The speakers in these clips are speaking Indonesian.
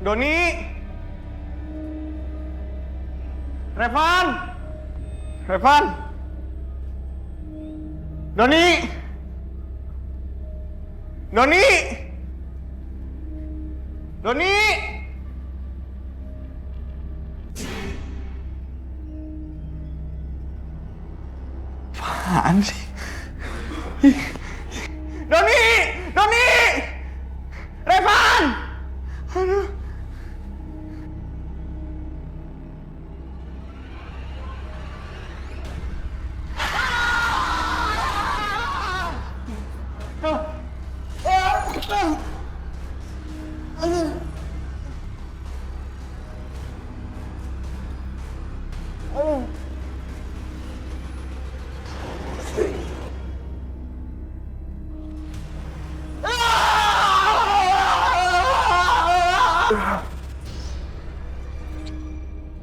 Doni! Revan! Revan! Doni! Doni! Doni! Apaan sih? Doni! Doni! Revan! Aduh.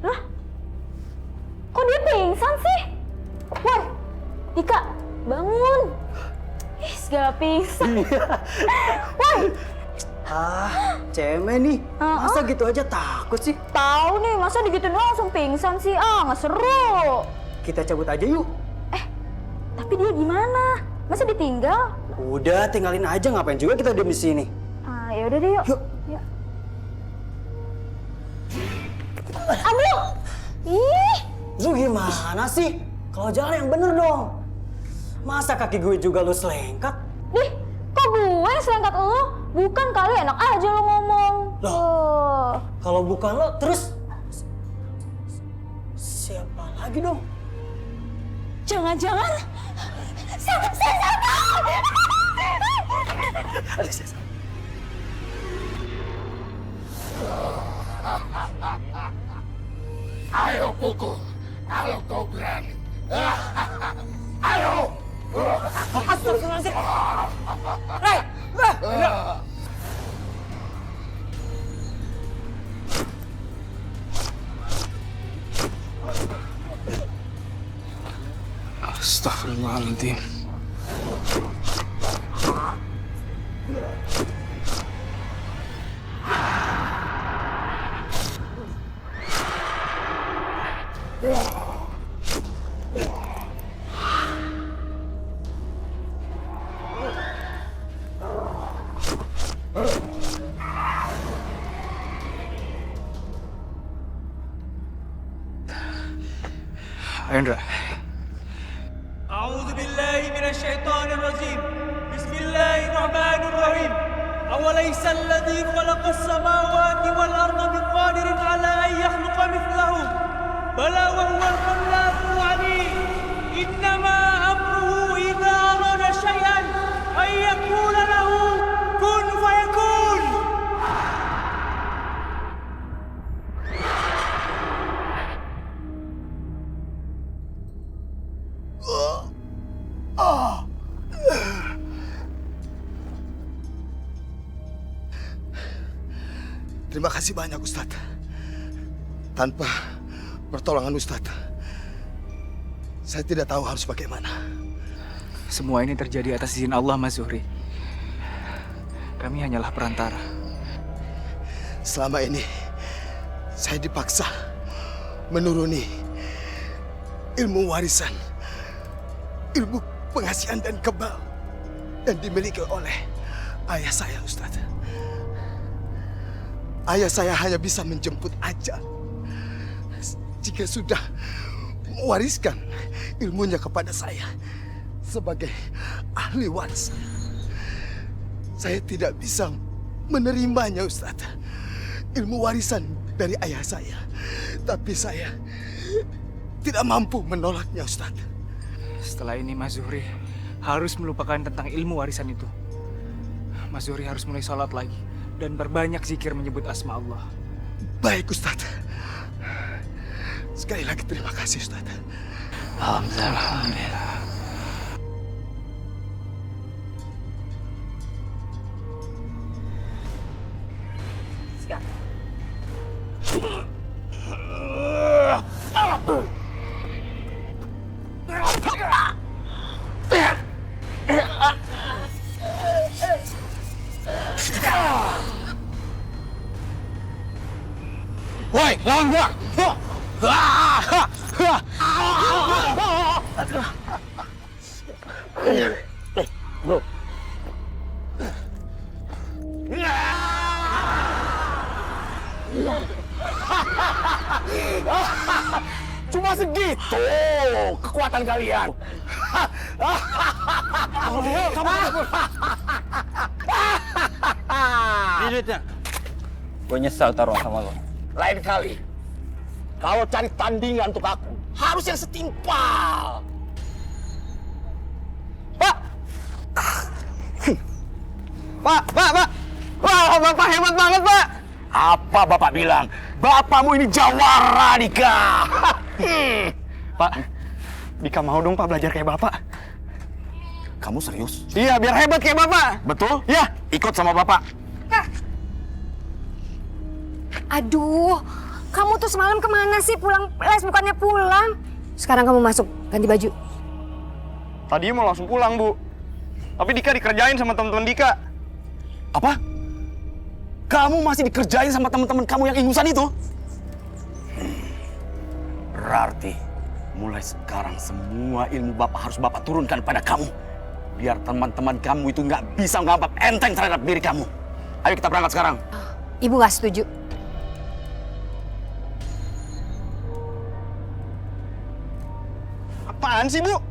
Lah, kok dia pingsan sih? Woi, Dika, bangun. Ih, segala pingsan. Woi, Cemen nih. Masa gitu aja takut sih? tahu nih, masa digituin doang langsung pingsan sih? Ah, nggak seru. Kita cabut aja yuk. Tapi dia gimana? Masa ditinggal? Udah, tinggalin aja. Ngapain juga kita diem di sini? Ah, ya udah deh yuk. Yuk. Yuk. Aduh! Ih, Lu gimana sih? Kalau jalan yang bener dong. Masa kaki gue juga lu selengkat? dih, kok gue yang selengkat lo? Bukan kali, enak aja lo ngomong. Loh. Kalau bukan lo, terus siapa lagi dong? Jangan-jangan saya tahu. Aduh, saya salah. Ayo pukul kalau kau berani. Ayo. Astagfirullahaladzim. Rai, Astagfirullahaladzim. Ayo, Indra. أعوذ بالله من الشيطان الرجيم بسم الله الرحمن الرحيم أوليس الذي خلق السماوات والأرض بقادر على أن يخلق مثلهم بلى وهو الخلاق العليم إنما أمره إذا أراد شيئا أن يقول له كن فيكون. Terima kasih banyak Ustadz. Tanpa pertolongan Ustadz, saya tidak tahu harus bagaimana. Semua ini terjadi atas izin Allah, Mas Zuhri. Kami hanyalah perantara. Selama ini saya dipaksa menuruni ilmu warisan, ilmu pengasihan dan kebal yang dimiliki oleh ayah saya, Ustadz. Ayah saya hanya bisa menjemput ajal jika sudah mewariskan ilmunya kepada saya sebagai ahli waris. Saya tidak bisa menerimanya, Ustadz, ilmu warisan dari ayah saya. Tapi saya tidak mampu menolaknya, Ustadz. Setelah ini Mas Zuhri harus melupakan tentang ilmu warisan itu. Mas Zuhri harus mulai sholat lagi dan berbanyak zikir menyebut asma Allah. Baik, Ustadz. Sekali lagi terima kasih, Ustadz. Alhamdulillah. Lawan gua! Bro. Cuma segitu kekuatan kalian. Duitnya. Gue nyesel taruh sama lo. Lain kali, kalau cari tandingan untuk aku, harus yang setimpal. Pak! Pak! Wah, Bapak hebat banget, Pak! Apa Bapak bilang? Bapakmu ini jawara, Dika! Pak, Dika mau dong Pak belajar kayak Bapak. Kamu serius? Iya, biar hebat kayak Bapak. Betul? Iya. Ikut sama Bapak. Aduh, kamu tuh semalam kemana sih? Pulang les bukannya pulang. Sekarang kamu masuk, ganti baju. Tadi mau langsung pulang, Bu. Tapi Dika dikerjain sama teman-teman Dika. Apa? Kamu masih dikerjain sama teman-teman kamu yang ingusan itu? Berarti mulai sekarang semua ilmu Bapak harus Bapak turunkan pada kamu. Biar teman-teman kamu itu nggak bisa nganggap enteng terhadap diri kamu. Ayo kita berangkat sekarang. Ibu nggak setuju. Apaan sih, Bu?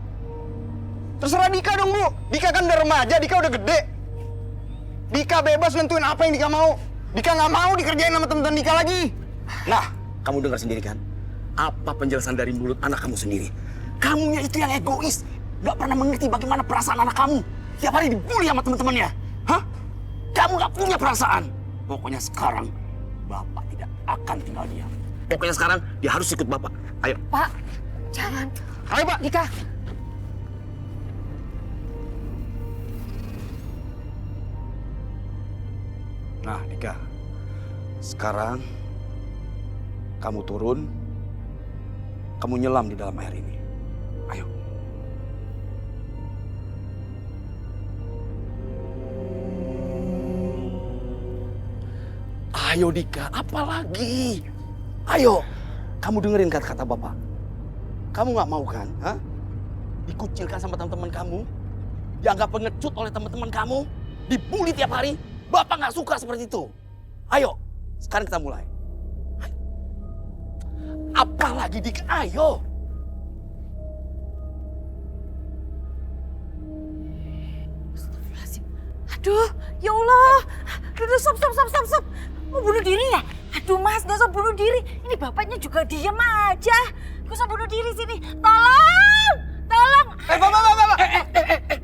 Terserah Dika dong, Bu. Dika kan udah remaja, Dika udah gede. Dika bebas nentuin apa yang Dika mau. Dika nggak mau dikerjain sama teman-teman Dika lagi. Nah, kamu dengar sendiri kan? Apa penjelasan dari mulut anak kamu sendiri? Kamunya itu yang egois. Nggak pernah mengerti bagaimana perasaan anak kamu. Tiap hari dibully sama teman-temannya. Hah? Kamu nggak punya perasaan. Pokoknya sekarang, Bapak tidak akan tinggal diam. Pokoknya sekarang, dia harus ikut Bapak. Ayo. Pak, jangan. Ayo, Pak. Dika. Nah, Dika. Sekarang, kamu turun. Kamu nyelam di dalam air ini. Ayo. Ayo Dika, apa lagi? Ayo, kamu dengerin kata-kata Bapak. Kamu nggak mau kan? Hah? Dikucilkan sama teman-teman kamu? Dianggap pengecut oleh teman-teman kamu? Dibully tiap hari? Bapak nggak suka seperti itu. Ayo, sekarang kita mulai. Ayo. Apa lagi Dika? Ayo. Aduh, ya Allah. Aduh, stop. Mau bunuh diri ya? Aduh Mas, gak usah bunuh diri. Ini bapaknya juga diam aja. Gak usah bunuh diri sini. Tolong! Bapak.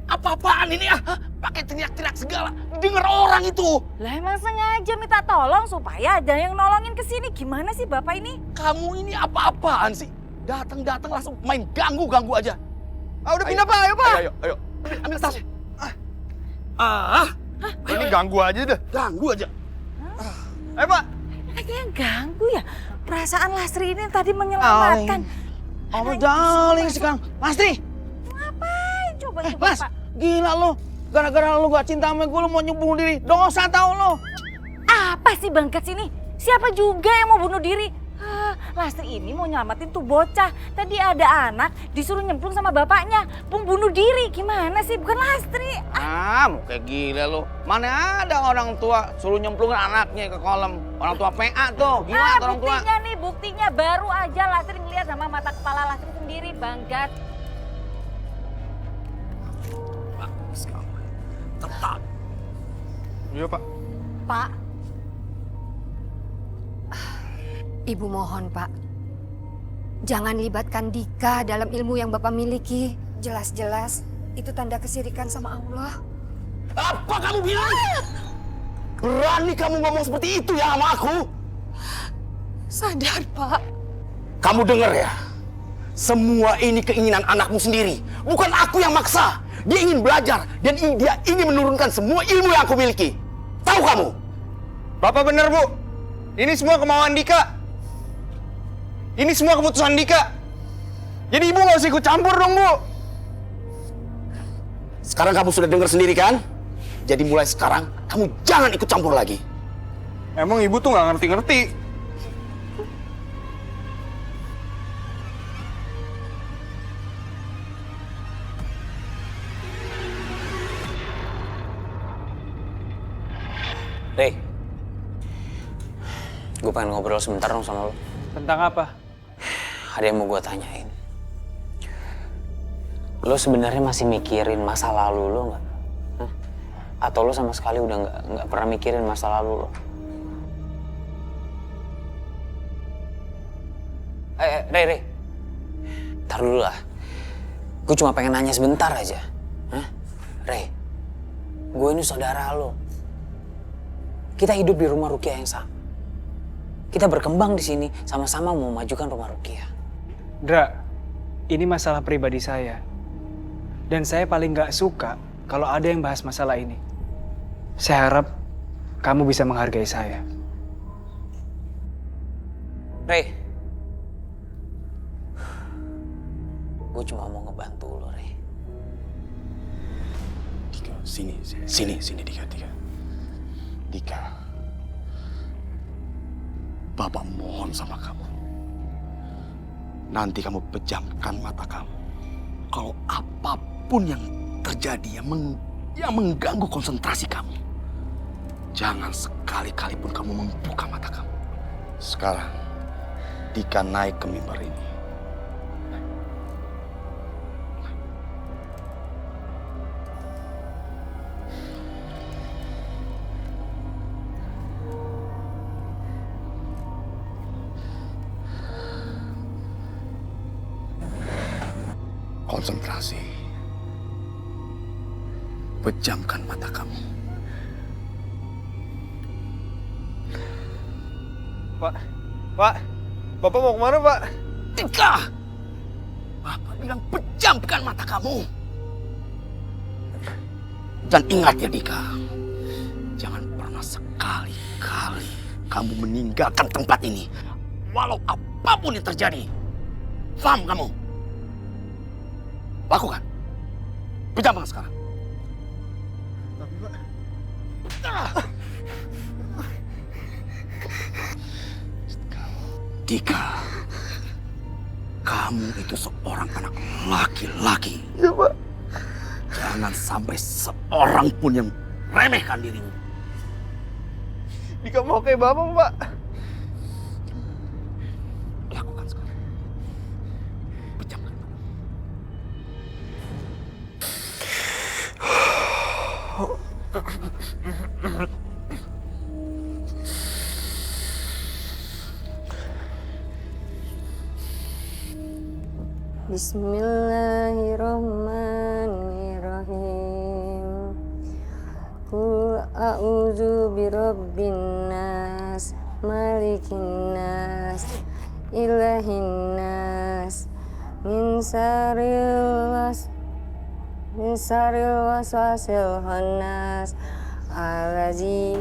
Apa-apaan ini ya? Pakai teriak-teriak segala. Dengar orang itu. Lah emang sengaja minta tolong supaya ada yang nolongin ke sini. Gimana sih Bapak ini? Kamu ini apa-apaan sih? Datang-datang langsung main ganggu aja. Ah, udah pindah, Pak. Ayo, Pak. Ayo. Ambil tas. Ini ganggu aja dah. Ganggu aja. Ayo, Pak. Kayaknya yang ganggu ya. Perasaan Lastri ini tadi menyelamatkan. Oh, darling sekarang. Lastri. Ngapain coba itu Mas, Bapak? gila lo. Gara-gara lo gak cinta sama gue, lo mau bunuh diri. Dosa tau lo. Apa sih bangkat sini? Siapa juga yang mau bunuh diri? Lastri ini mau nyelamatin tuh bocah. Tadi ada anak disuruh nyemplung sama bapaknya. Bunuh diri. Gimana sih? Bukan Lastri. Mau kayak gila lo. Mana ada orang tua suruh nyemplungin anaknya ke kolam. Orang tua PA tuh. Gila orang tua. Buktinya baru aja Lastri ngeliat sama mata kepala Lastri sendiri, Bangkat. Bagus kamu. Tetap. Iya, Pak. Pak. Ibu mohon, Pak. Jangan libatkan Dika dalam ilmu yang Bapak miliki. Jelas-jelas itu tanda kesirikan sama Allah. Apa kamu bilang? Berani kamu ngomong seperti itu ya sama aku? Sadar, Pak. Kamu dengar ya? Semua ini keinginan anakmu sendiri. Bukan aku yang maksa. Dia ingin belajar dan dia ingin menurunkan semua ilmu yang aku miliki. Tahu kamu? Bapak bener, Bu. Ini semua kemauan Dika. Ini semua keputusan Dika. Jadi Ibu gak usah ikut campur dong, Bu. Sekarang kamu sudah dengar sendiri kan? Jadi mulai sekarang kamu jangan ikut campur lagi. Emang Ibu tuh gak ngerti-ngerti. Rey, gue pengen ngobrol sebentar dong sama lo. Tentang apa? Ada yang mau gue tanyain. Lo sebenarnya masih mikirin masa lalu lo nggak? Hah? Atau lo sama sekali udah nggak pernah mikirin masa lalu lo? Rey, ntar dulu lah. Gue cuma pengen nanya sebentar aja. Hah? Rey, gue ini saudara lo. Kita hidup di rumah Rukiah yang sama. Kita berkembang di sini, sama-sama mau majukan rumah Rukiah. Dra, ini masalah pribadi saya. Dan saya paling gak suka kalau ada yang bahas masalah ini. Saya harap kamu bisa menghargai saya. Rey, gue cuma mau ngebantu lo, Rey. Dika, sini Dika. Dika, Bapak mohon sama kamu. Nanti kamu pejamkan mata kamu. Kalau apapun yang terjadi yang mengganggu konsentrasi kamu, jangan sekali-kali pun kamu membuka mata kamu. Sekarang, Dika naik ke mimbar ini. Konsentrasi. Pejamkan mata kamu. Pak, Bapak mau kemana, Pak? Dika! Bapak bilang pejamkan mata kamu. Dan ingat ya Dika, jangan pernah sekali-kali kamu meninggalkan tempat ini. Walau apapun yang terjadi. Paham kamu? Lakukan. Pejamkan sekarang. Tapi, Pak. Dika, kamu itu seorang anak laki-laki. Iya, Pak. Jangan sampai seorang pun yang remehkan dirimu. Dika mau kayak Bapak, Pak. Lakukan sekarang. Pejamkan. Bismillahirrahmanirrahim. Qul a'udzu birabbin nas, malikin nas, ilahin nas, min syarril waswasil khannas, allazi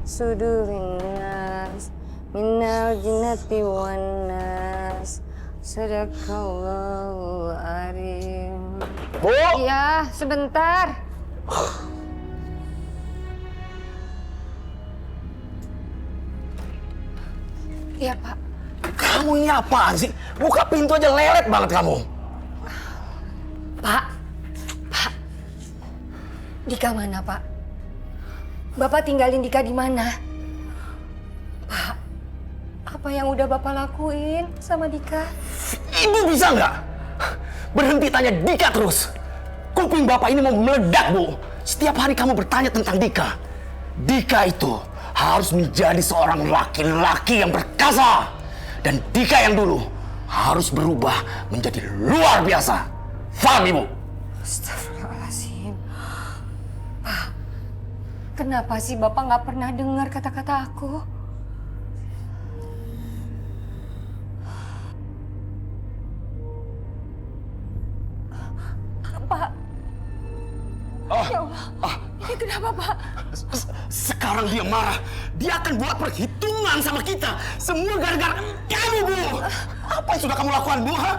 sudurin nas, minal jinnati wan nas. Sadaqallahul Arim. Bu! Iya, sebentar. Iya, Pak. Kamu ini apaan sih? Buka pintu aja lelet banget kamu. Pak. Dika mana, Pak? Bapak tinggalin Dika di mana? Pak, apa yang udah Bapak lakuin sama Dika? Ibu bisa nggak berhenti tanya Dika terus? Kuping Bapak ini mau meledak, Bu. Setiap hari kamu bertanya tentang Dika. Dika itu harus menjadi seorang laki-laki yang perkasa. Dan Dika yang dulu harus berubah menjadi luar biasa. Paham, Ibu? Astagfirullahaladzim. Pak, kenapa sih Bapak nggak pernah dengar kata-kata aku? Pak. Ya Allah, ini kenapa, Pak? Sekarang dia marah. Dia akan buat perhitungan sama kita. Semua gara-gara kamu, Bu. Apa yang sudah kamu lakukan, Bu? Ha?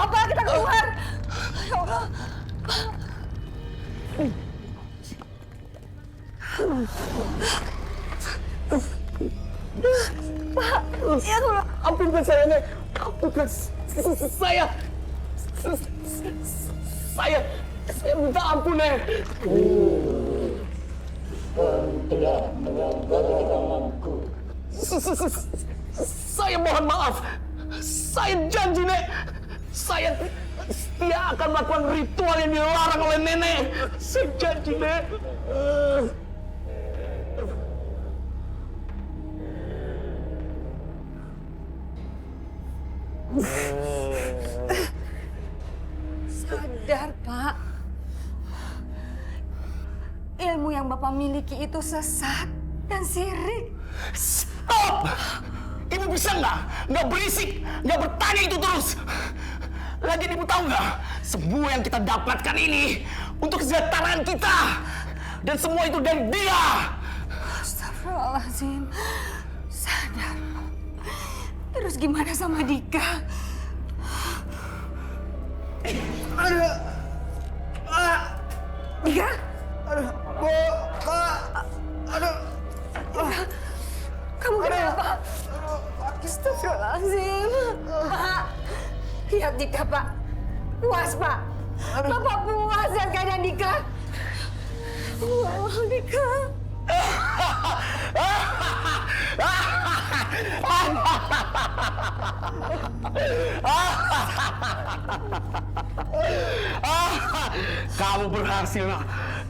Pak, kita keluar. Ya Allah. Pak, ya Allah. Ampunkan saya, Nek. Ampunkan saya. Saya minta ampun, Nek. Saya mohon maaf. Saya janji, Nek. Saya setia akan melakukan ritual yang dilarang oleh nenek. Saya janji, Nek. Sadar, Pak. Ilmu yang Bapak miliki itu sesat dan sirik. Stop! Ibu bisa nggak berisik, nggak bertanya itu terus. Lagi ibu tahu nggak, semua yang kita dapatkan ini untuk kesejahteraan kita, dan semua itu dari dia. Astagfirullahaladzim. Sadar. Terus gimana sama Dika? Dika? Kamu kenapa? Astagfirullahaladzim. Pak, lihat Dika, Pak. Puas, Pak. Bapak puas lihat keadaan Dika. Oh, Dika. Kamu berhasil, Nak.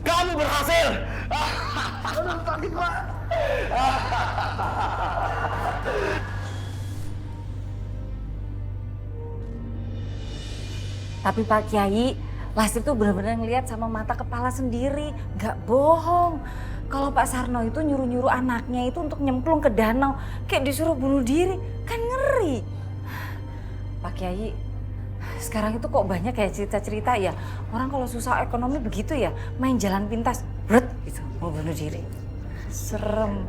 Kamu berhasil. Sakit, Pak. Tapi Pak Kiai, Lastri tuh benar-benar ngelihat sama mata kepala sendiri, nggak bohong. Kalau Pak Sarno itu nyuruh-nyuruh anaknya itu untuk nyemplung ke danau, kayak disuruh bunuh diri, kan ngeri. Pak Kiai, sekarang itu kok banyak kayak cerita-cerita ya, orang kalau susah ekonomi begitu ya, main jalan pintas, bret gitu, mau bunuh diri. Serem.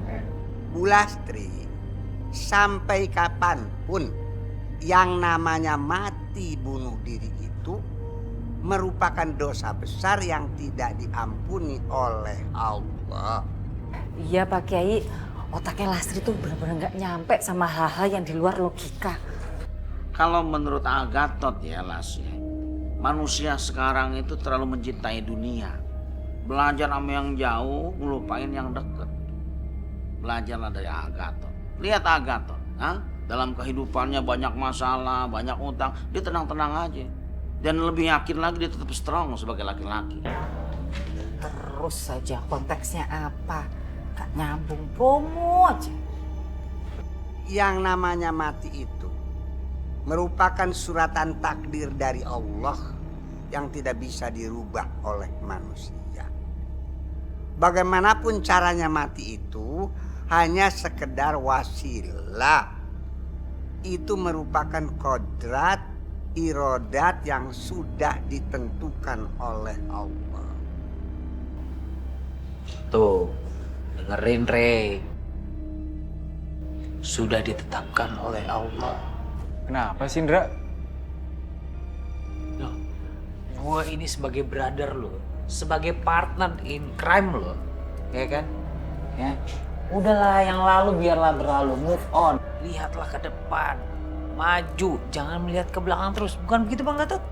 Bu Lastri, sampai kapanpun yang namanya mati bunuh diri itu merupakan dosa besar yang tidak diampuni oleh Allah. Iya Pak Kiai, otaknya Lastri tuh benar-benar nggak nyampe sama hal-hal yang di luar logika. Kalau menurut Agathon ya Las, manusia sekarang itu terlalu mencintai dunia. Belajar sama yang jauh, ngelupain yang dekat. Belajarlah dari Agathon. Lihat Agathon, dalam kehidupannya banyak masalah, banyak utang, dia tenang-tenang aja. Dan lebih yakin lagi dia tetap strong sebagai laki-laki. Terus saja konteksnya apa? Gak nyambung, promo aja. Yang namanya mati itu merupakan suratan takdir dari Allah yang tidak bisa dirubah oleh manusia. Bagaimanapun caranya mati itu hanya sekedar wasilah. Itu merupakan kodrat, irodat yang sudah ditentukan oleh Allah. Tuh, dengerin Rey. Sudah ditetapkan oleh Allah. Kenapa sih, Indra? Loh, gue ini sebagai brother lo, sebagai partner in crime lo, ya kan? Ya, udahlah yang lalu biarlah berlalu, move on. Lihatlah ke depan, maju, jangan melihat ke belakang terus. Bukan begitu Bang Gatot?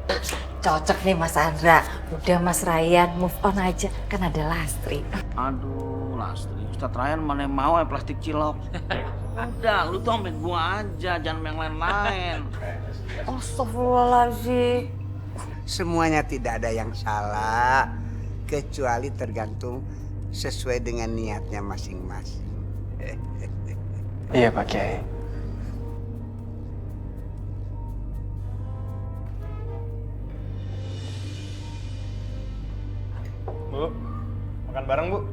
Cocok nih Mas Andra, udah Mas Ryan move on aja, kan ada Lastri. Aduh, Lastri, Ustadz Ryan mana mau plastik cilok. Udah, lu tuh ambil gua aja, jangan yang lain-lain. Astagfirullahaladzim. Semuanya tidak ada yang salah, kecuali tergantung sesuai dengan niatnya masing-masing. Iya Pak Kiai. Bu, makan bareng Bu.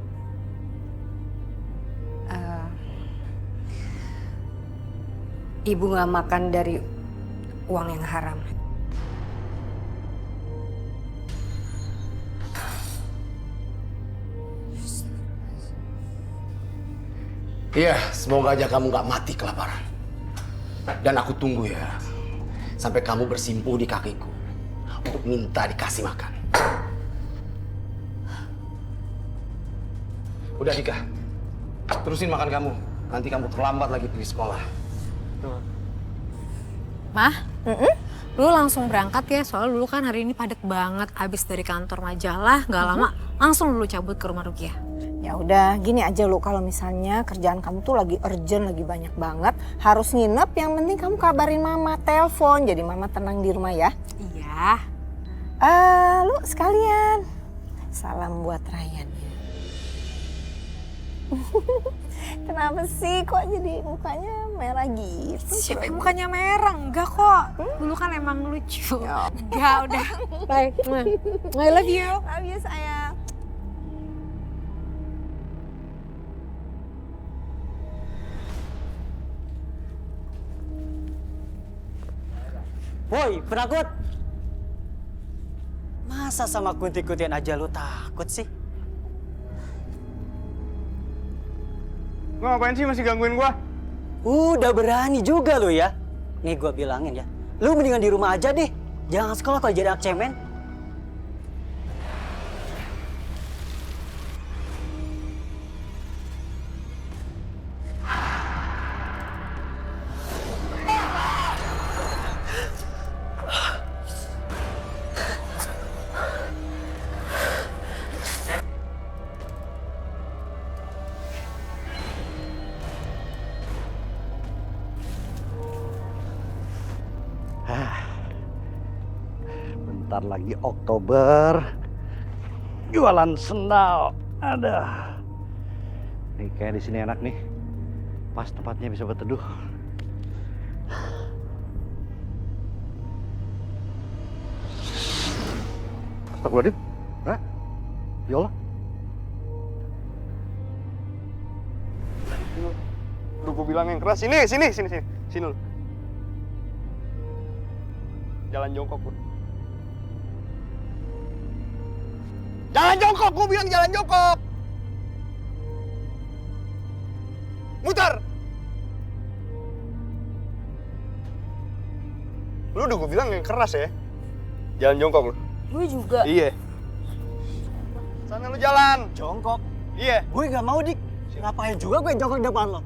Ibu nggak makan dari uang yang haram. Iya, semoga aja kamu nggak mati kelaparan. Dan aku tunggu ya, sampai kamu bersimpuh di kakiku. untuk minta dikasih makan. Udah Dika, terusin makan kamu. Nanti kamu terlambat lagi pergi sekolah. Mah, lu langsung berangkat ya, soalnya dulu kan hari ini padat banget. Abis dari kantor majalah, gak lama langsung lu cabut ke rumah Rukiah. Ya udah, gini aja lu, kalau misalnya kerjaan kamu tuh lagi urgent, lagi banyak banget, harus nginep, yang penting kamu kabarin mama, telepon, jadi mama tenang di rumah ya. Iya. Lu sekalian, salam buat Ryan ya. Kenapa sih kok jadi mukanya merah gitu? Siapa yang mukanya merah? Enggak kok. Dulu kan emang lucu. Enggak, udah. Bye. I love you. Love you sayang. Woi, penakut! Masa sama kunti-kuntian aja lu takut sih? Lu ngapain sih masih gangguin gua? Udah berani juga lu ya. Nih gua bilangin ya, lu mendingan di rumah aja deh. Jangan sekolah kalau jadi anak cemen. Bentar lagi Oktober, jualan sendal. Ada. Nih kayak di sini enak nih. Pas tempatnya bisa berteduh. Astagfirullahaladzim. Hah? Ya Allah. Udah gua bilang yang keras. Sini lu. Jalan jongkok lu. Jalan jongkok, gua bilang jalan jongkok. Muter. Lu udah gua bilang yang keras ya. Jalan jongkok lu. Gue juga. Iya. Sana lu jalan. Jongkok. Iya. Gue gak mau, Dik. Ngapain juga gue jongkok depan lo?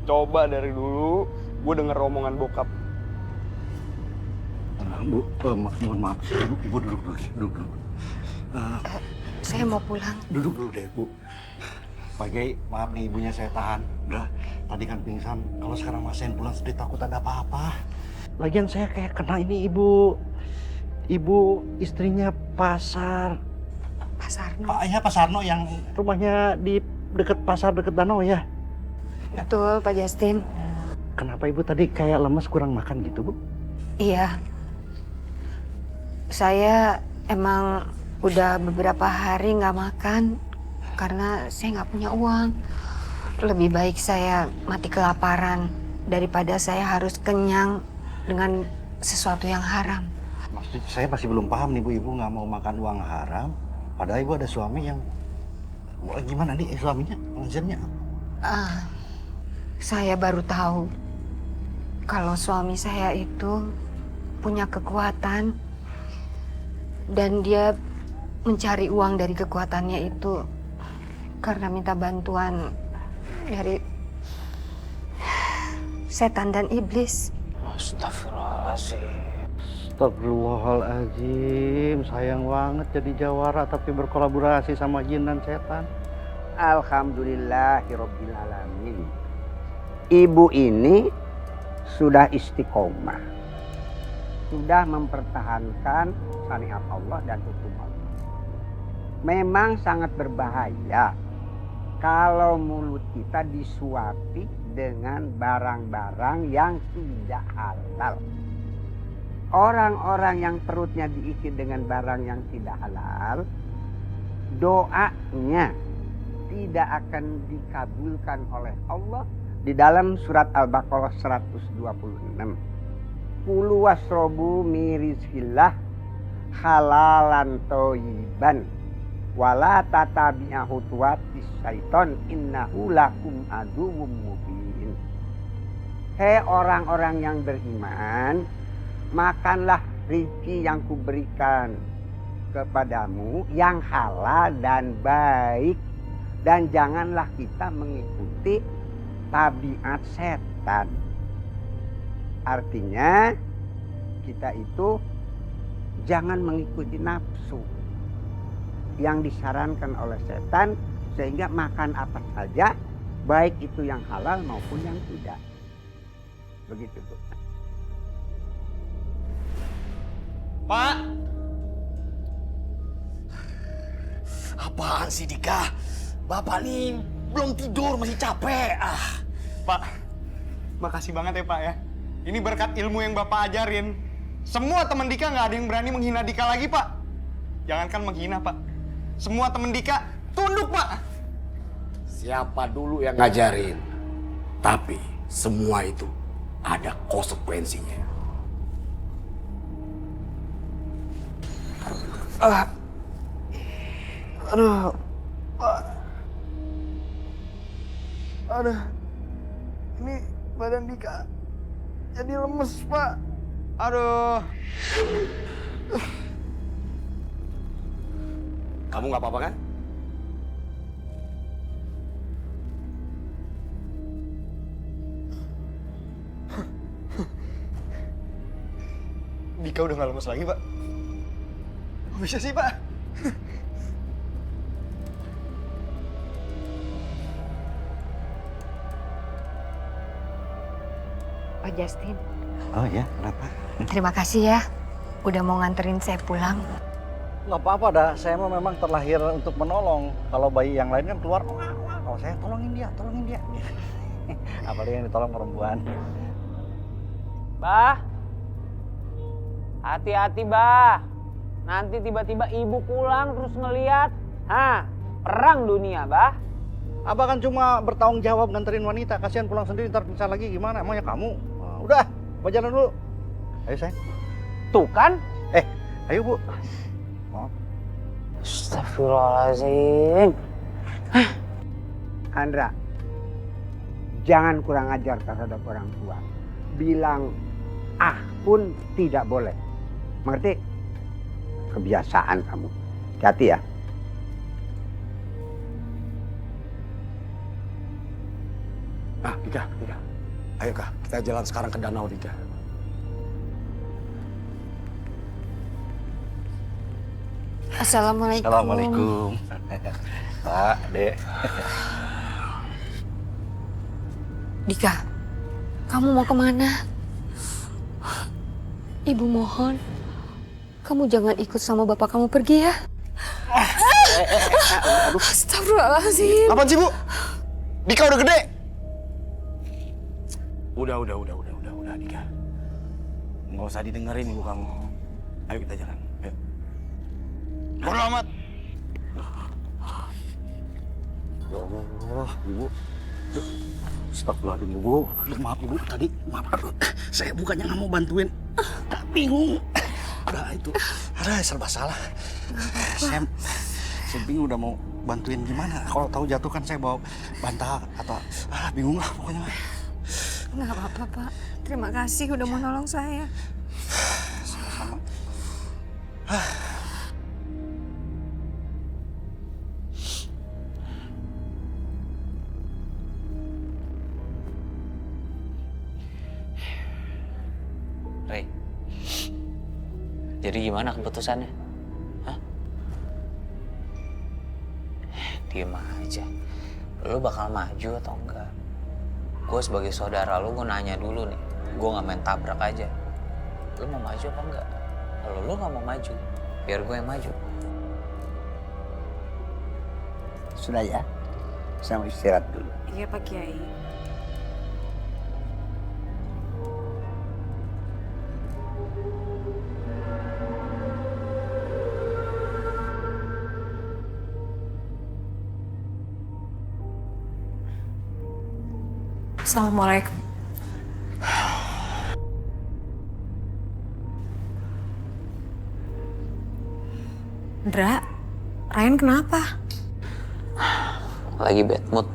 Coba dari dulu gue denger omongan bokap. Bu, mohon maaf. Ibu duduk dulu. Saya mau pulang. Duduk dulu deh, Bu. Pak Gai, maaf nih ibunya saya tahan. Udah, tadi kan pingsan. Kalau sekarang maksain pulang sedih takut ada apa-apa. Lagian saya kayak kena ini ibu istrinya Pasar. Pak Sarno. Pak Sarno yang rumahnya di dekat pasar dekat danau ya. Betul, Pak Justin. Kenapa ibu tadi kayak lemes kurang makan gitu, Bu? Iya. Saya emang udah beberapa hari nggak makan karena saya nggak punya uang. Lebih baik saya mati kelaparan daripada saya harus kenyang dengan sesuatu yang haram. Maksud saya masih belum paham nih Bu, ibu nggak mau makan uang haram. Padahal ibu ada suami yang gimana nih suaminya pengajarnya? Saya baru tahu kalau suami saya itu punya kekuatan dan dia mencari uang dari kekuatannya itu karena minta bantuan dari setan dan iblis. Astagfirullahaladzim. Astagfirullahaladzim, sayang banget jadi jawara tapi berkolaborasi sama jin dan setan. Alhamdulillahirabbil alamin. Ibu ini sudah istiqomah. Sudah mempertahankan syariat Allah dan hukum Allah. Memang sangat berbahaya kalau mulut kita disuapi dengan barang-barang yang tidak halal. Orang-orang yang perutnya diisi dengan barang yang tidak halal, doanya tidak akan dikabulkan oleh Allah. Di dalam surat Al-Baqarah 126. Kulu wasrobu mirizkillah halalan toyiban wala tatabi'ahu tuwatis syaiton innahu lakum aduwwum mubin. Hei orang-orang yang beriman, makanlah rezeki yang kuberikan kepadamu yang halal dan baik, dan janganlah kita mengikuti tabiat setan. Artinya kita itu jangan mengikuti nafsu yang disarankan oleh setan, sehingga makan apa saja, baik itu yang halal maupun yang tidak. Begitu, Bu. Pak! Apaan sih, Dika? Bapak nih belum tidur, masih capek. Pak, makasih banget ya Pak ya. Ini berkat ilmu yang Bapak ajarin. Semua teman Dika nggak ada yang berani menghina Dika lagi, Pak. Jangankan menghina, Pak. Semua teman Dika tunduk, Pak. Siapa dulu yang ngajarin? Tapi semua itu ada konsekuensinya. Aduh, Pak. Aduh, ini badan Dika jadi lemes, Pak. Aduh. Kamu nggak apa-apa kan? Dika udah nggak lemes lagi, Pak. Kok bisa sih, Pak? Pak Justin, Oh ya, kenapa? terima kasih ya udah mau nganterin saya pulang. Nggak apa-apa dah, saya memang terlahir untuk menolong. Kalau bayi yang lain kan keluar, kalau saya tolongin dia. Apalagi yang ditolong perempuan. Bah, hati-hati bah. Nanti tiba-tiba ibu pulang terus ngeliat, perang dunia bah. Abah kan cuma bertanggung jawab nganterin wanita, kasihan pulang sendiri ntar pingsan lagi gimana? Emangnya kamu? Udah, jalan dulu. Ayo sayang. Tuh kan? Ayo Bu. Astagfirullahaladzim. Andra, jangan kurang ajar terhadap orang tua. Bilang pun tidak boleh. Mengerti? Kebiasaan kamu. Hati-hati ya. Dika. Ayo Kak, kita jalan sekarang ke danau, Dika. Assalamualaikum. Assalamualaikum. Pak, Dek. Dika, kamu mau kemana? Ibu mohon, kamu jangan ikut sama bapak kamu pergi ya. Astagfirullahaladzim. Apaan sih, Bu? Dika udah gede. Udah, Dika. Nggak usah didengerin ibu kamu. Ayo kita jalan. Ayo. Bodo amat. Ya Allah, Ibu. Astagfirullahaladzim, Ibu. Maaf, Ibu. Tadi, maaf. Saya bukannya nggak mau bantuin. Tak bingung. Serba salah. Saya bingung udah mau bantuin gimana. Kalau tahu jatuh kan saya bawa bantal atau bingung lah pokoknya. Nggak apa-apa, Pak. Terima kasih udah mau nolong saya. Sama-sama. Rey, jadi gimana keputusannya? Hah? Diem aja. Lu bakal maju atau enggak? Gue sebagai saudara lu, gue nanya dulu nih. Gue gak main tabrak aja. Lu mau maju apa enggak? Kalau lu gak mau maju, biar gue yang maju. Sudah ya. Saya mau istirahat dulu. Iya, Pak Kiai. Assalamualaikum. Dra, Ryan kenapa? Lagi bad mood.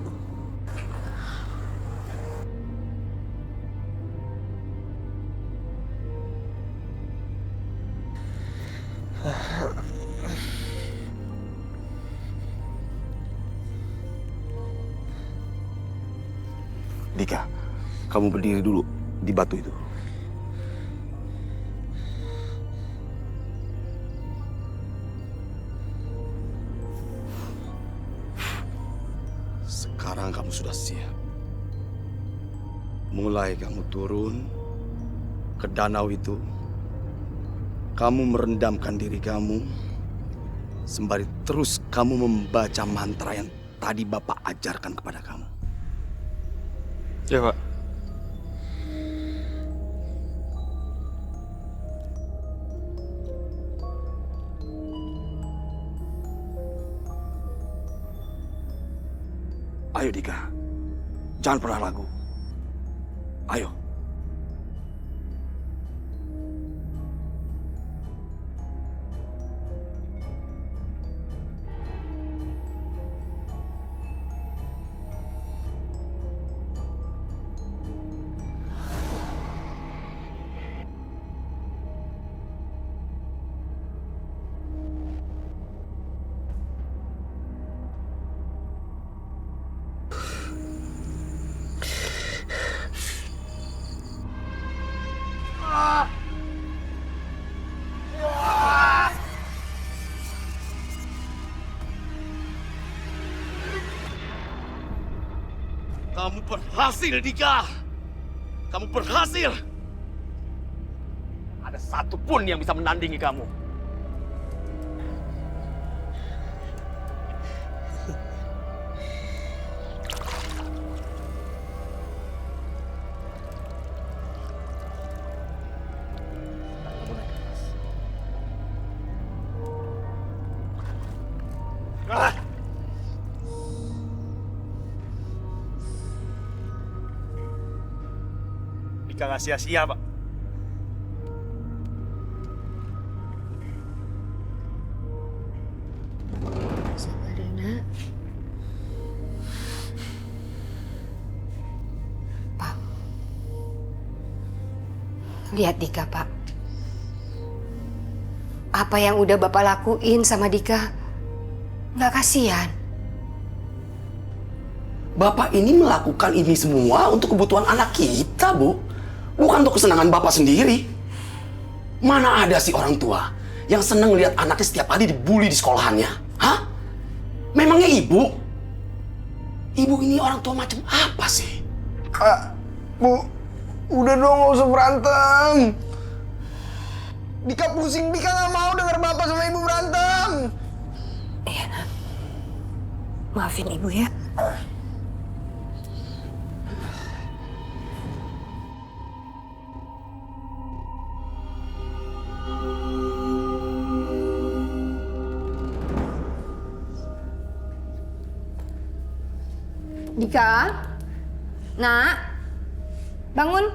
Dika, kamu berdiri dulu di batu itu. Sekarang kamu sudah siap. Mulai kamu turun ke danau itu, kamu merendamkan diri kamu, sembari terus kamu membaca mantra yang tadi Bapak ajarkan kepada kamu. Ya, Pak. Ayo Dika, jangan pernah ragu. Ayo. Kamu berhasil, Dika. Kamu berhasil. Ada satu pun yang bisa menandingi kamu. Dika nggak sia-sia, Pak. Sabar ya, Nak. Pak. Lihat Dika, Pak. Apa yang udah Bapak lakuin sama Dika, nggak kasihan. Bapak ini melakukan ini semua untuk kebutuhan anak kita, Bu. Bukan untuk kesenangan Bapak sendiri. Mana ada sih orang tua yang senang lihat anaknya setiap hari dibully di sekolahannya? Hah? Memangnya ibu? Ibu ini orang tua macam apa sih? Bu, udah dong nggak usah berantem. Dika pusing, Dika nggak mau dengar Bapak sama Ibu berantem. Iya, Nak. Maafin Ibu ya. Dika, Nak, bangun.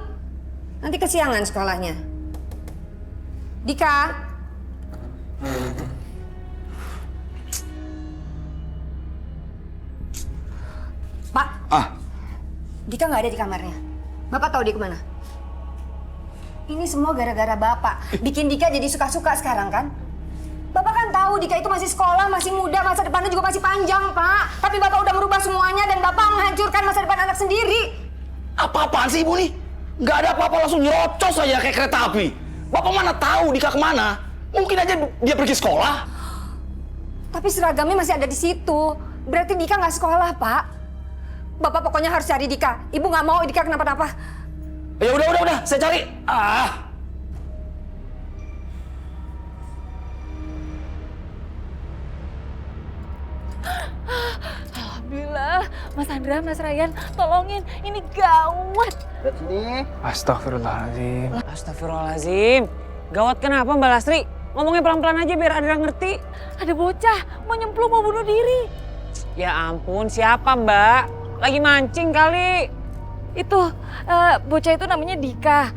Nanti kesiangan sekolahnya. Dika. Pak. Dika nggak ada di kamarnya. Bapak tahu dia kemana? Ini semua gara-gara Bapak. Bikin Dika jadi suka-suka sekarang kan? Bapak kan tahu Dika itu masih sekolah, masih muda, masa depannya juga masih panjang, Pak. Tapi Bapak udah merubah semuanya dan Bapak menghancurkan masa depan anak sendiri. Apa-apaan sih Ibu nih? Nggak ada apa-apa langsung nyerocos aja kayak kereta api. Bapak mana tahu Dika kemana? Mungkin aja dia pergi sekolah. Tapi seragamnya masih ada di situ. Berarti Dika nggak sekolah, Pak. Bapak pokoknya harus cari Dika. Ibu nggak mau Dika kenapa-napa. Ya udah, saya cari. Alhamdulillah, Mas Andra, Mas Ryan, tolongin, ini gawat. Sini. Astagfirullahaladzim. Astagfirullahaladzim. Gawat kenapa Mbak Lastri? Ngomongnya pelan-pelan aja biar Adra ngerti. Ada bocah, mau nyemplung, mau bunuh diri. Ya ampun, siapa Mbak? Lagi mancing kali. Itu, bocah itu namanya Dika.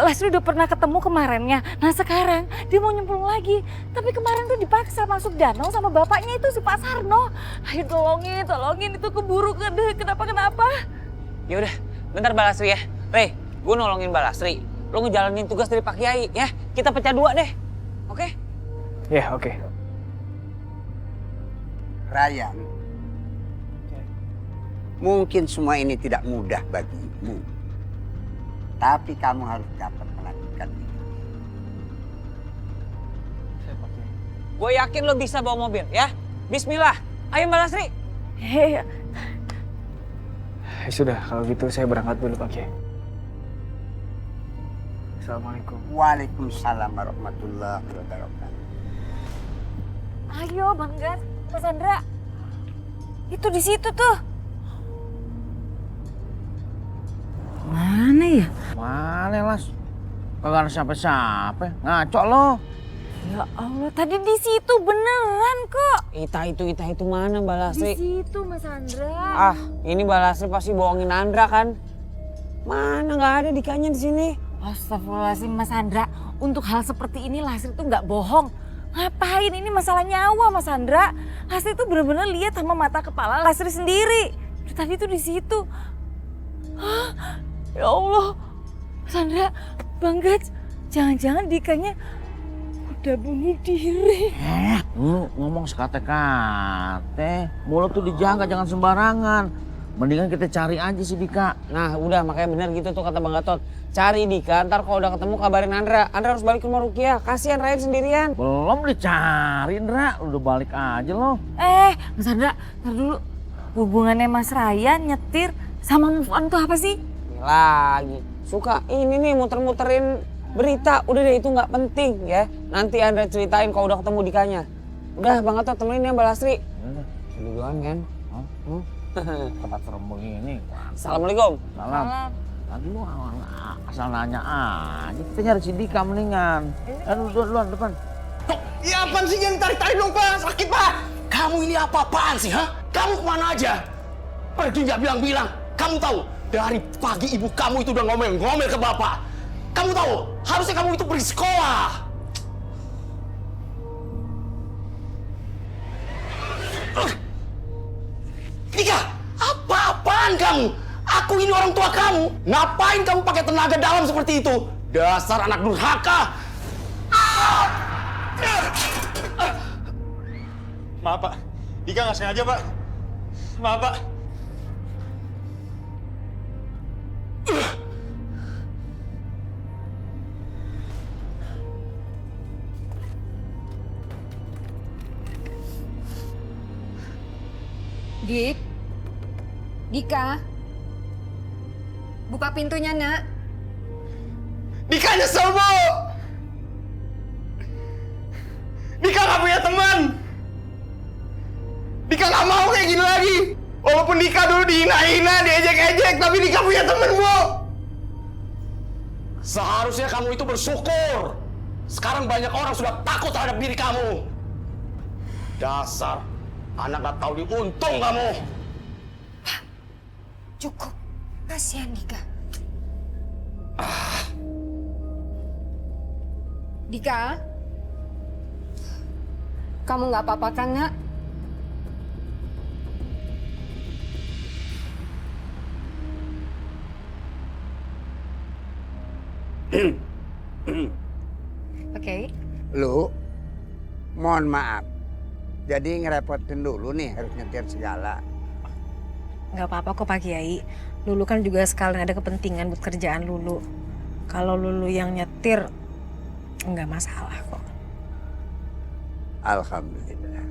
Lastri udah pernah ketemu kemarinnya. Nah sekarang dia mau nyemplung lagi. Tapi kemarin tuh dipaksa masuk danau sama bapaknya itu si Pak Sarno. Ayo tolongin, itu keburu kenapa-kenapa. Ya udah, bentar Mbak Lastri ya. Rey, gue nolongin Mbak Lastri. Lo ngejalanin tugas dari Pak Kiai ya. Kita pecah dua deh, oke? Ya, oke. Ryan, mungkin semua ini tidak mudah bagimu. Tapi kamu harus dapat melanjutkan ini. Gue yakin lo bisa bawa mobil, ya. Bismillah. Ayo Mbak Lasri. Hei, Sudah, kalau gitu saya berangkat dulu Pak Kiai. Assalamualaikum. Waalaikumsalam warahmatullahi wabarakatuh. ayo Bang Gas, Mas Andra. Itu di situ tuh. Mana ya? Mana Las? Kagak ada siapa-siapa. Ngaco lo. Ya Allah, tadi di situ beneran kok. Ita itu mana Mbak Di Lasri? situ Mas Andra. Ah, ini Mbak Lasri pasti bohongin Andra kan? Mana nggak ada Dikanya di sini? Astagfirullahaladzim Mas Andra, untuk hal seperti ini Lasri tuh nggak bohong. Ngapain, ini masalah nyawa Mas Andra. Lasri tuh bener-bener lihat sama mata kepala Lasri sendiri. Tadi tuh di situ. Hah? Ya Allah, Mas Andra, Bang Gats, jangan-jangan Dikanya udah bunuh diri. Lu ngomong sekate-kate. Mulut tuh dijaga, jangan sembarangan. Mendingan kita cari aja si Dika. Nah udah makanya bener gitu tuh kata Bang Gatot. Cari Dika, ntar kalau udah ketemu kabarin Andra. Andra harus balik ke rumah Rukiah, kasihan Ryan sendirian. Belum dicari, Indra. Udah balik aja lo. Mas Andra, ntar dulu. Hubungannya Mas Ryan nyetir sama move on tuh apa sih? Ini lagi, suka ini nih muter-muterin berita. Udah deh, itu nggak penting ya. Nanti Andra ceritain kalau udah ketemu Dikanya. Udah Bang Gatot temenin ya Mbak Lasri. Duluan kan? Tempat serem begini. Assalamualaikum. Salam. Tadi lu asal nanya aja. Kita nyari si Dika mendingan. Duluan depan. Ya apaan sih, jangan tarik-tarik dong Pak, sakit Pak. Kamu ini apa-apaan sih, ha? Kamu kemana aja? Pergi nggak bilang-bilang. Kamu tahu, dari pagi ibu kamu itu udah ngomel-ngomel ke Bapak. Kamu tahu, harusnya kamu itu pergi sekolah. Dika, apa-apaan kamu? Aku ini orang tua kamu. Ngapain kamu pakai tenaga dalam seperti itu? Dasar anak durhaka. Maaf Pak, Dika nggak sengaja Pak. Maaf Pak. Dika, buka pintunya nak. Dika nyesel Bu. Dika nggak punya teman. Dika nggak mau kayak gini lagi. Walaupun Dika dulu dihina-hina, diejek-ejek, tapi Dika punya teman Bu. Seharusnya kamu itu bersyukur. Sekarang banyak orang sudah takut terhadap diri kamu. Dasar anak gak tahu diuntung kamu. Cukup, kasihan Dika. Dika, kamu nggak apa-apa kan nak? Oke. Lu, mohon maaf. Jadi ngerepotin dulu nih, harus nyetir segala. Nggak apa-apa kok Pak Kiai. Lulu kan juga sekalian ada kepentingan buat kerjaan Lulu. Kalau Lulu yang nyetir, nggak masalah kok. Alhamdulillah.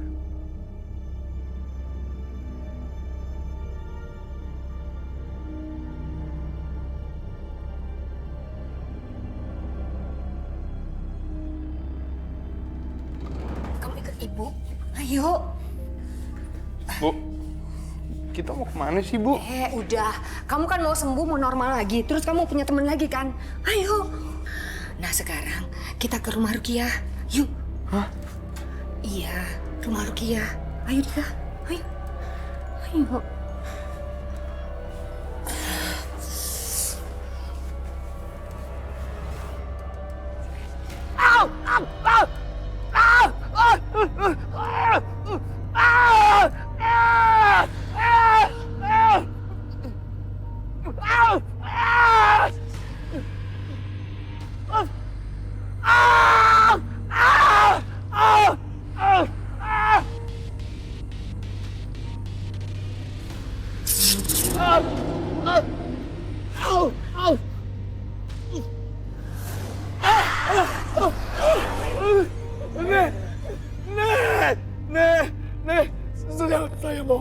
Kamu ikut ibu. Ayo. Bu, kita mau kemana sih Bu? Udah. Kamu kan mau sembuh, mau normal lagi. Terus kamu punya teman lagi kan? Ayo. Nah sekarang kita ke rumah Rukiah. Yuk. Hah? Iya, rumah Rukiah. Ayo Dika. Ayo. Ayo.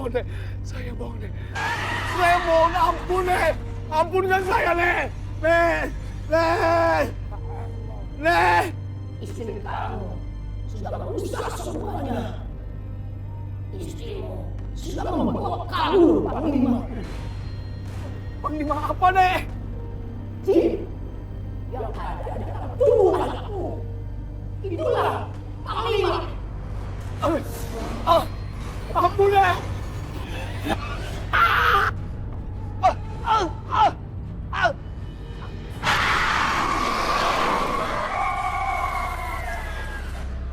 mohon, Nek. Saya mohon, Nek. Saya mohon, ampun, Nek. Ampunkan saya, Nek. Nek. Nek. Nek. Istri kamu sudah merusak semuanya. Istrimu sudah membawa kabur Panglima. Panglima apa, Nek? Jin yang ada dalam tubuh anakku. Itulah Panglima. Ampun, Nek.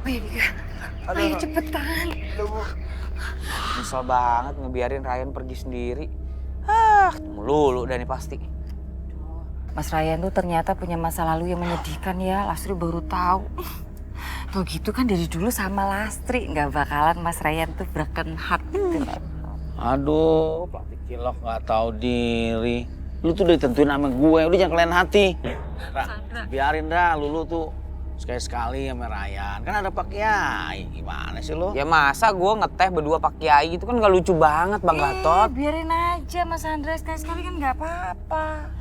Ayo Dika, ayo cepetan. Nyesel banget ngebiarin Ryan pergi sendiri. Ketemu Lulu dah nih pasti. Mas Ryan tuh ternyata punya masa lalu yang menyedihkan ya. Lastri baru tahu. Tuh gitu kan dari dulu sama Lastri. Nggak bakalan Mas Ryan tuh broken heart gitu. Aduh, pelatih cilok nggak tahu diri. Lu tuh udah ditentuin sama gue, udah jangan kalian hati. Biarin dah, Lulu tuh sekali-sekali sama Ryan. Kan ada Pak Kiai, gimana sih lu? Ya masa gue ngeteh berdua Pak Kiai gitu kan gak lucu banget Bang Gatot. Biarin aja Mas Andra sekali-sekali kan nggak apa-apa.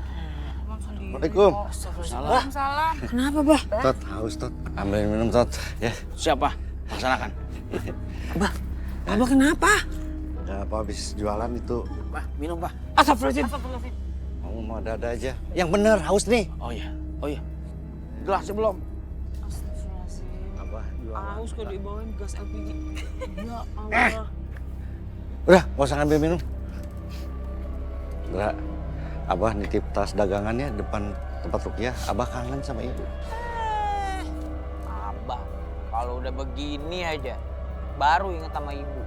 Assalamualaikum. Waalaikumsalam. Kenapa, Bah? Tot, haus Tot. Ambilin minum Tot, ya. Siapa? Laksanakan. Abah kenapa? Ya, apa habis jualan itu. Bah, minum, Bah. Astagfirullahaladzim. Kamu mau ada aja. Yang bener, haus nih. Oh iya. Gelasnya belum? Abah jualan. Haus kalau dibawain gas LPG. Ya Allah. Udah, gak usah ngambil minum. Indra, Abah nitip tas dagangannya depan tempat Rukiah. Abah kangen sama ibu. Abah, kalau udah begini aja, baru inget sama ibu.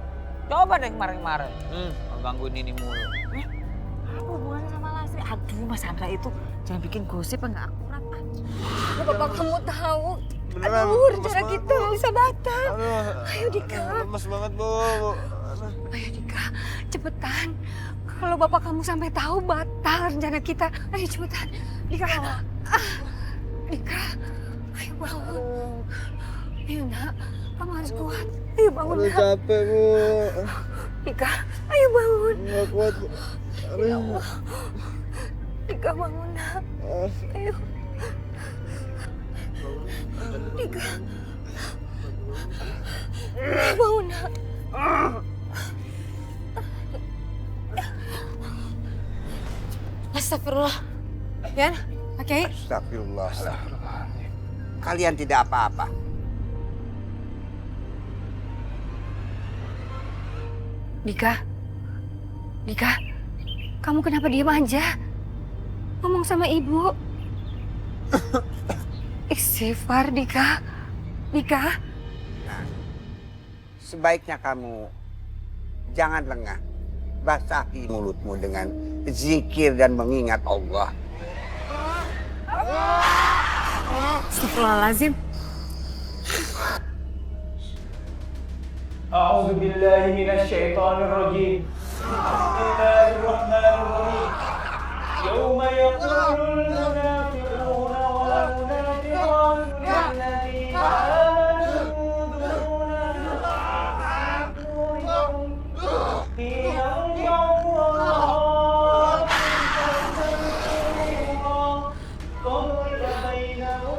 Coba deh kemarin-kemarin, ngegangguin ini mulu. Apa hubungannya sama Lastri? Aduh Mas Andra itu jangan bikin gosip yang nggak akurat. Ya, Bapak kamu tahu. Aduh, rencana kita nggak bisa batal. Ayo Dika. Lemes banget, Bu. Ayo Dika, cepetan. Kalau bapak kamu sampai tahu batal rencana kita. Ayo cepetan. Dika. Dika. Ayo bangun. Ayo nak, kamu harus kuat. Ayo bangun nak. Capek, Bu. Dika, ayo bangun. Nggak kuat, Bu. Ya Allah. Dika bangun nak. Ayo. Dika. Bangun nak. Astagfirullah. Yan, Pak Kiai. Astagfirullah. Kalian tidak apa-apa. Dika. Dika. Kamu kenapa diam aja? Ngomong sama ibu. Istighfar, Dika. Dika. Nah, sebaiknya kamu jangan lengah. Basahi mulutmu dengan zikir dan mengingat Allah. Astagfirullahaladzim. أعوذ بالله من الشيطان الرجيم بسم الله الرحمن الرحيم يوم يقول المنافقون والمنافقات للذين آمنوا انظرونا نضربكم حين أرجعوا والله ضرب بينهم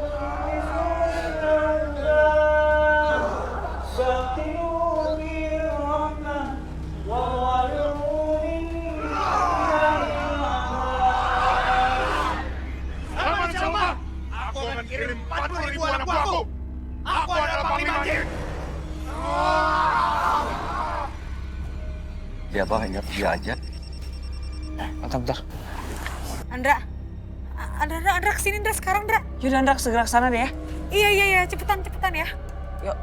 kirim 40.000 anak buahku. Aku adalah Panglima Jin. Dia Bang, ingat dia aja. Bentar. Andra kesini Andra sekarang Andra. Yaudah Andra segera kesana deh ya. Iya, cepetan ya. Yuk.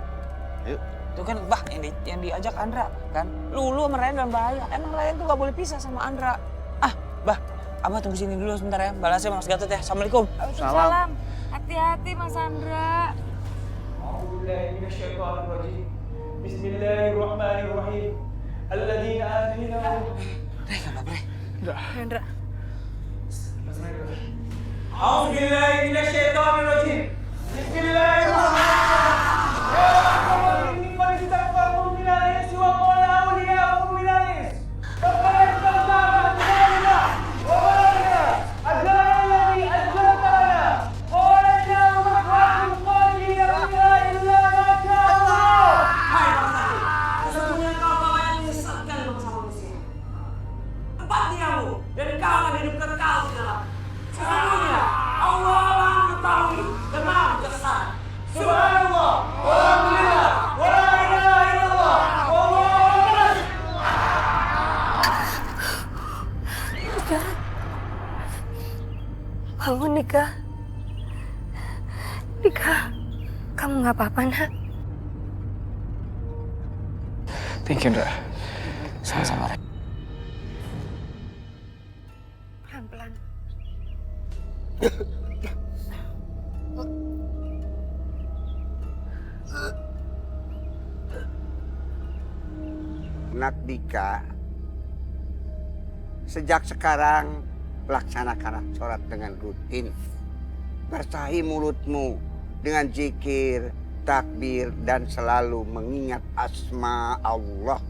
Tuh kan Bah yang diajak Andra kan. Lulu sama Ryan dalam bahaya. Emang Ryan tuh gak boleh pisah sama Andra. Bah, Abah tunggu sini dulu sebentar ya. Balasnya Mas Gatot ya. Assalamualaikum. Waalaikumsalam. Hati-hati Mas Andra. Bismillahirrahmanirrahim. Alladzina atainahum. Rey, gak apa-apa, Rey. Andra. A'udzu billahi minasyaitonir rajim. Bismillahirrahmanirrahim. Ya Rabbal alamin qad takfartum bil ayati wa qala awliya'ukum bil ayati. apa-apa, Nak. Thank you, Ndra. Sama-sama, Rey. Pelan-pelan. Nak Dika, sejak sekarang laksanakanlah sholat dengan rutin. Bersahi mulutmu dengan zikir, takbir, dan selalu mengingat asma Allah.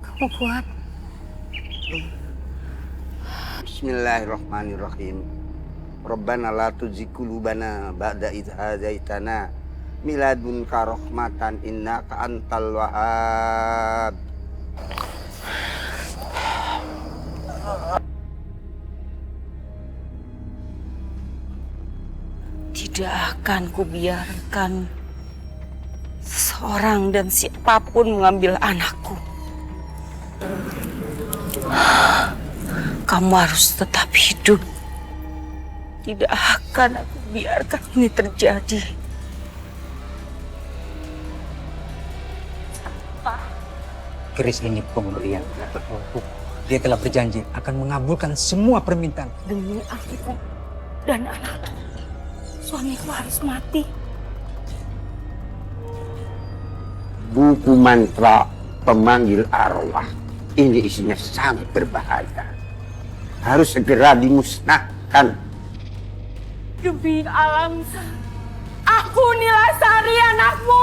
Kamu kuat. Bismillahirrahmanirrahim. Rabbana la tuzigh qulubana ba'da idh hadaitana miladunka rahmatan innaka antal wahhab. Tidak akan kubiarkan seorang dan siapapun mengambil anakku. Kamu harus tetap hidup. Tidak akan aku biarkan ini terjadi. Keris ini pemberian. Dia telah berjanji akan mengabulkan semua permintaan. Demi aku dan anakku, suamiku harus mati. Buku mantra pemanggil arwah ini isinya sangat berbahaya. Harus segera dimusnahkan. Demi alam, aku Nilasari anakmu.